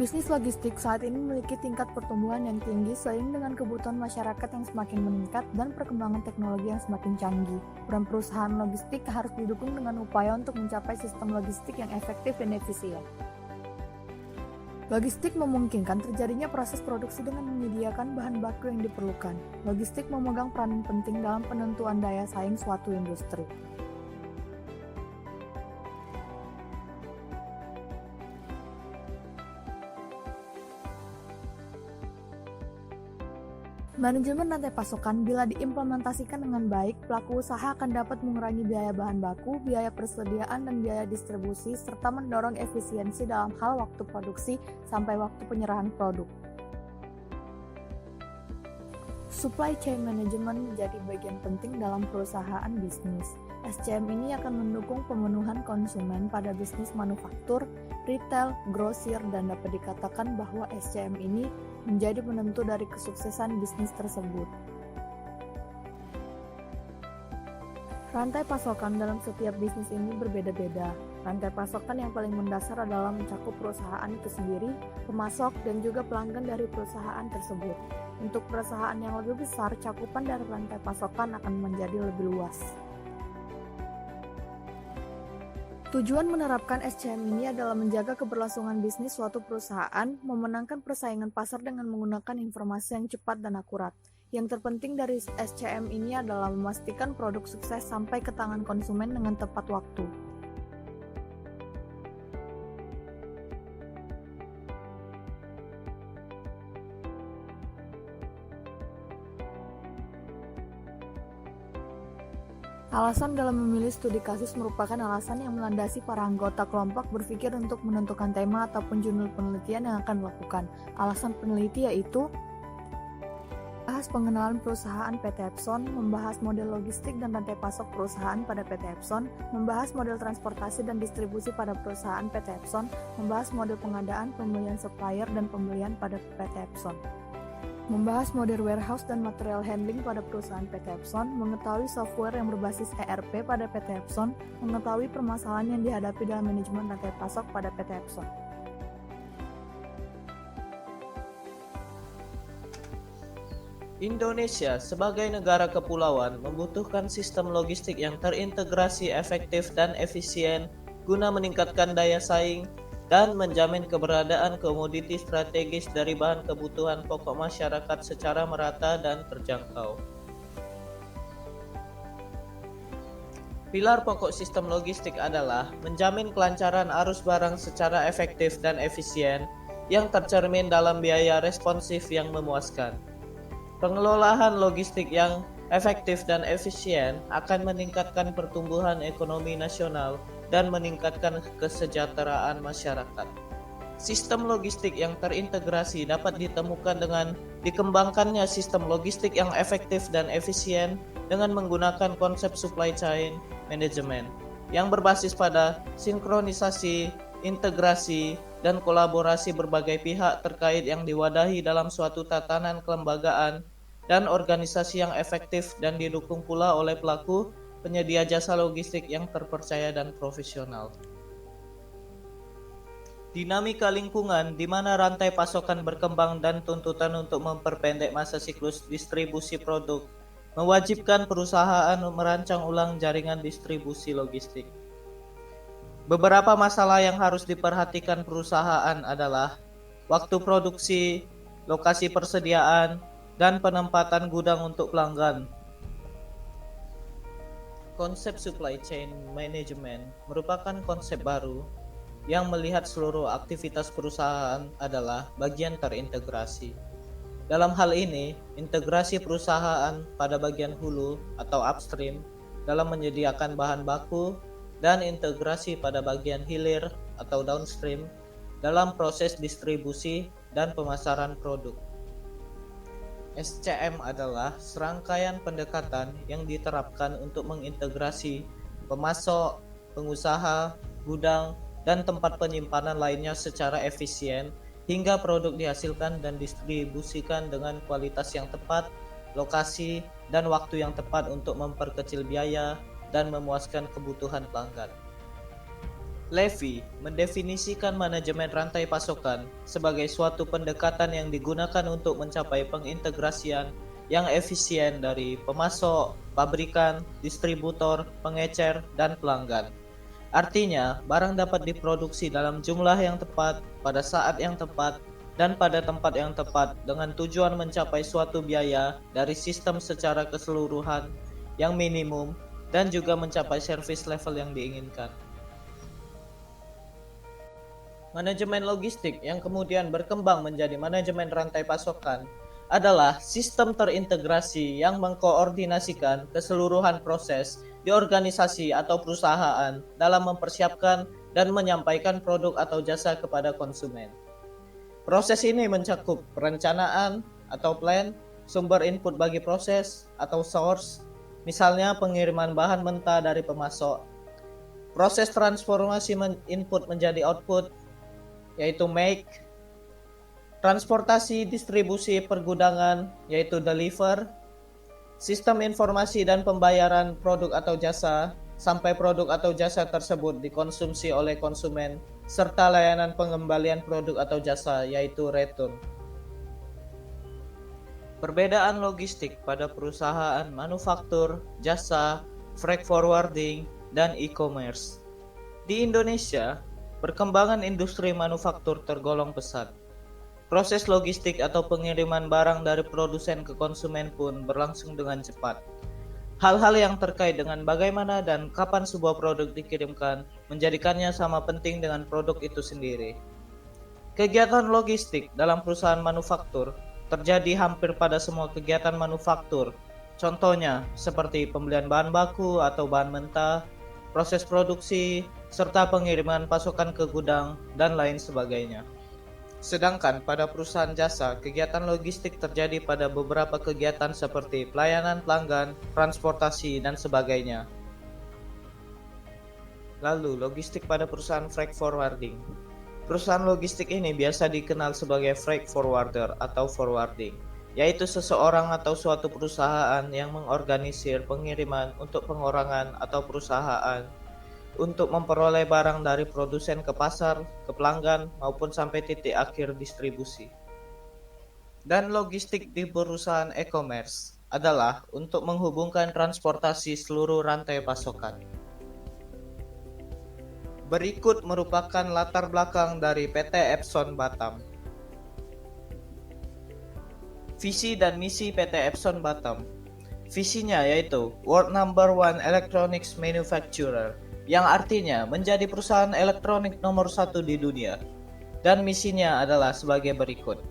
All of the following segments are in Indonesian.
Bisnis logistik saat ini memiliki tingkat pertumbuhan yang tinggi seiring dengan kebutuhan masyarakat yang semakin meningkat dan perkembangan teknologi yang semakin canggih. Peran perusahaan logistik harus didukung dengan upaya untuk mencapai sistem logistik yang efektif dan efisien. Logistik memungkinkan terjadinya proses produksi dengan menyediakan bahan baku yang diperlukan. Logistik memegang peran penting dalam penentuan daya saing suatu industri. Manajemen rantai pasokan bila diimplementasikan dengan baik, pelaku usaha akan dapat mengurangi biaya bahan baku, biaya persediaan, dan biaya distribusi, serta mendorong efisiensi dalam hal waktu produksi sampai waktu penyerahan produk. Supply chain management menjadi bagian penting dalam perusahaan bisnis. SCM ini akan mendukung pemenuhan konsumen pada bisnis manufaktur, retail, grosir, dan dapat dikatakan bahwa SCM ini menjadi penentu dari kesuksesan bisnis tersebut. Rantai pasokan dalam setiap bisnis ini berbeda-beda. Rantai pasokan yang paling mendasar adalah mencakup perusahaan itu sendiri, pemasok, dan juga pelanggan dari perusahaan tersebut. Untuk perusahaan yang lebih besar, cakupan dari rantai pasokan akan menjadi lebih luas. Tujuan menerapkan SCM ini adalah menjaga keberlangsungan bisnis suatu perusahaan, memenangkan persaingan pasar dengan menggunakan informasi yang cepat dan akurat. Yang terpenting dari SCM ini adalah memastikan produk sukses sampai ke tangan konsumen dengan tepat waktu. Alasan dalam memilih studi kasus merupakan alasan yang melandasi para anggota kelompok berpikir untuk menentukan tema ataupun judul penelitian yang akan dilakukan. Alasan peneliti yaitu membahas pengenalan perusahaan PT Epson, membahas model logistik dan rantai pasok perusahaan pada PT Epson, membahas model transportasi dan distribusi pada perusahaan PT Epson, membahas model pengadaan, pembelian supplier, dan pembelian pada PT Epson. Membahas model warehouse dan material handling pada perusahaan PT Epson, mengetahui software yang berbasis ERP pada PT Epson, mengetahui permasalahan yang dihadapi dalam manajemen rantai pasok pada PT Epson. Indonesia sebagai negara kepulauan membutuhkan sistem logistik yang terintegrasi, efektif, dan efisien guna meningkatkan daya saing dan menjamin keberadaan komoditi strategis dari bahan kebutuhan pokok masyarakat secara merata dan terjangkau. Pilar pokok sistem logistik adalah menjamin kelancaran arus barang secara efektif dan efisien yang tercermin dalam biaya responsif yang memuaskan. Pengelolaan logistik yang efektif dan efisien akan meningkatkan pertumbuhan ekonomi nasional dan meningkatkan kesejahteraan masyarakat. Sistem logistik yang terintegrasi dapat ditemukan dengan dikembangkannya sistem logistik yang efektif dan efisien dengan menggunakan konsep supply chain management yang berbasis pada sinkronisasi, integrasi, dan kolaborasi berbagai pihak terkait yang diwadahi dalam suatu tatanan kelembagaan dan organisasi yang efektif dan didukung pula oleh pelaku penyedia jasa logistik yang terpercaya dan profesional. Dinamika lingkungan di mana rantai pasokan berkembang dan tuntutan untuk memperpendek masa siklus distribusi produk mewajibkan perusahaan merancang ulang jaringan distribusi logistik. Beberapa masalah yang harus diperhatikan perusahaan adalah waktu produksi, lokasi persediaan, dan penempatan gudang untuk pelanggan. Konsep supply chain management merupakan konsep baru yang melihat seluruh aktivitas perusahaan adalah bagian terintegrasi. Dalam hal ini, integrasi perusahaan pada bagian hulu atau upstream dalam menyediakan bahan baku dan integrasi pada bagian hilir atau downstream dalam proses distribusi dan pemasaran produk. SCM adalah serangkaian pendekatan yang diterapkan untuk mengintegrasi pemasok, pengusaha, gudang, dan tempat penyimpanan lainnya secara efisien hingga produk dihasilkan dan distribusikan dengan kualitas yang tepat, lokasi, dan waktu yang tepat untuk memperkecil biaya dan memuaskan kebutuhan pelanggan. Levy mendefinisikan manajemen rantai pasokan sebagai suatu pendekatan yang digunakan untuk mencapai pengintegrasian yang efisien dari pemasok, pabrikan, distributor, pengecer, dan pelanggan. Artinya, barang dapat diproduksi dalam jumlah yang tepat, pada saat yang tepat, dan pada tempat yang tepat dengan tujuan mencapai suatu biaya dari sistem secara keseluruhan yang minimum dan juga mencapai service level yang diinginkan. Manajemen logistik yang kemudian berkembang menjadi manajemen rantai pasokan adalah sistem terintegrasi yang mengkoordinasikan keseluruhan proses di organisasi atau perusahaan dalam mempersiapkan dan menyampaikan produk atau jasa kepada konsumen. Proses ini mencakup perencanaan atau plan, sumber input bagi proses atau source, misalnya pengiriman bahan mentah dari pemasok, proses transformasi input menjadi output, yaitu make, transportasi distribusi pergudangan, yaitu deliver, sistem informasi dan pembayaran produk atau jasa, sampai produk atau jasa tersebut dikonsumsi oleh konsumen, serta layanan pengembalian produk atau jasa, yaitu return. Perbedaan logistik pada perusahaan manufaktur, jasa, freight forwarding, dan e-commerce. Di Indonesia, perkembangan industri manufaktur tergolong pesat. Proses logistik atau pengiriman barang dari produsen ke konsumen pun berlangsung dengan cepat. Hal-hal yang terkait dengan bagaimana dan kapan sebuah produk dikirimkan menjadikannya sama penting dengan produk itu sendiri. Kegiatan logistik dalam perusahaan manufaktur terjadi hampir pada semua kegiatan manufaktur. Contohnya seperti pembelian bahan baku atau bahan mentah, proses produksi, serta pengiriman pasokan ke gudang, dan lain sebagainya. Sedangkan pada perusahaan jasa, kegiatan logistik terjadi pada beberapa kegiatan seperti pelayanan pelanggan, transportasi, dan sebagainya. Lalu, logistik pada perusahaan freight forwarding. Perusahaan logistik ini biasa dikenal sebagai freight forwarder atau forwarding, yaitu seseorang atau suatu perusahaan yang mengorganisir pengiriman untuk pengorangan atau perusahaan untuk memperoleh barang dari produsen ke pasar, ke pelanggan, maupun sampai titik akhir distribusi. Dan logistik di perusahaan e-commerce adalah untuk menghubungkan transportasi seluruh rantai pasokan. Berikut merupakan latar belakang dari PT Epson Batam. Visi dan misi PT Epson Batam. Visinya yaitu World Number One Electronics Manufacturer, yang artinya menjadi perusahaan elektronik nomor 1 di dunia. Dan misinya adalah sebagai berikut.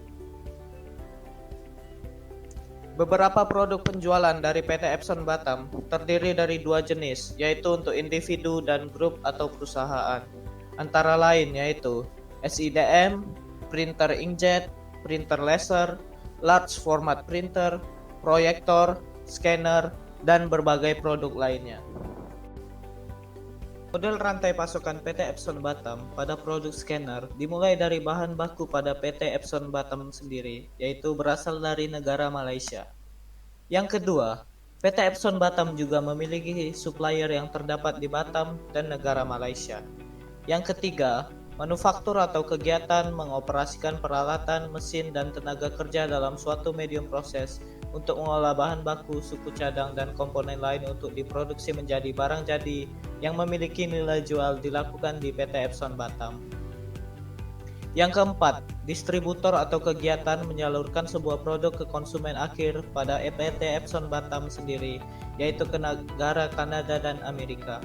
Beberapa produk penjualan dari PT Epson Batam terdiri dari dua jenis, yaitu untuk individu dan grup atau perusahaan. Antara lain yaitu SIDM, printer inkjet, printer laser, large format printer, proyektor, scanner, dan berbagai produk lainnya. Model rantai pasokan PT Epson Batam pada produk scanner dimulai dari bahan baku pada PT Epson Batam sendiri, yaitu berasal dari negara Malaysia. Yang kedua, PT Epson Batam juga memiliki supplier yang terdapat di Batam dan negara Malaysia. Yang ketiga, manufaktur atau kegiatan mengoperasikan peralatan, mesin, dan tenaga kerja dalam suatu medium proses untuk mengolah bahan baku, suku cadang, dan komponen lain untuk diproduksi menjadi barang jadi yang memiliki nilai jual dilakukan di PT Epson Batam. Yang keempat, distributor atau kegiatan menyalurkan sebuah produk ke konsumen akhir pada PT Epson Batam sendiri, yaitu ke negara Kanada dan Amerika.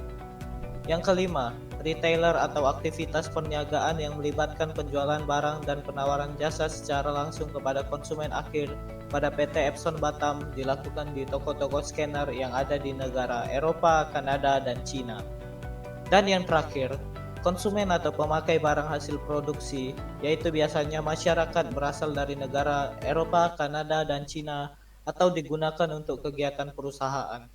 Yang kelima, retailer atau aktivitas perniagaan yang melibatkan penjualan barang dan penawaran jasa secara langsung kepada konsumen akhir pada PT Epson Batam dilakukan di toko-toko scanner yang ada di negara Eropa, Kanada, dan Cina. Dan yang terakhir, konsumen atau pemakai barang hasil produksi, yaitu biasanya masyarakat berasal dari negara Eropa, Kanada, dan Cina, atau digunakan untuk kegiatan perusahaan.